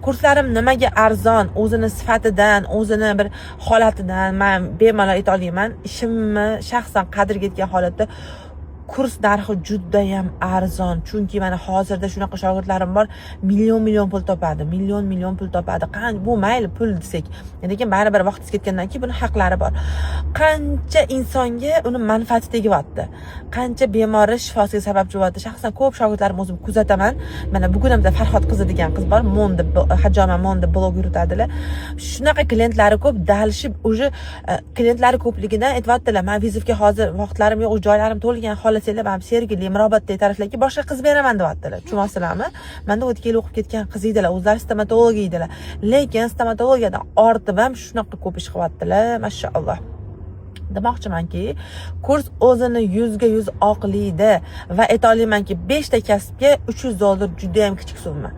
Kurslarim nimaga arzon, o'zini sifatidan, o'zini bir holatidan men bemalol ayta olaman. Ishimni shaxsan qadriga yetgan holatda kurs narxi juda ham arzon. Chunki mana hozirda shunaqa shogirdlarim bor, million pul topadi, million pul topadi. Bu mayli pul desak, lekin baribir vaqtingiz ketgandan keyin buni haqlari bor. Qancha insonga uni manfaati tegyapti, qancha bemorlar shifosiga sababchi bo'lyapti. Shaxsan ko'p shogirdlarim o'zim kuzataman. Mana bugun ham Farhod qizi degan qiz bor, Hajjoma Monde blog yuritadilar. Shunaqa klientlari ko'p, dalishib уже klientlari ko'pligidan aytibdilar, men vizifga hozir vaqtlarim yo'q, joylarim to'lgan, xohlasanglar men Sergeli, Mirobodda taraflarga boshqa qiz beraman deyaptilar. Tushunasizlarmi? Menda o'tgan yil o'qib ketgan qiz edilar, o'zlari stomatolog edilar. Lekin stomatologiyadan ortib ham shunaqa ko'p ish qilyaptilar, mashalloh. Demoqchimanki, kurs o'zini 100 ga 100 oqlaydi va ayta olamanki, 5 ta kasbga $300 juda ham kichik summa.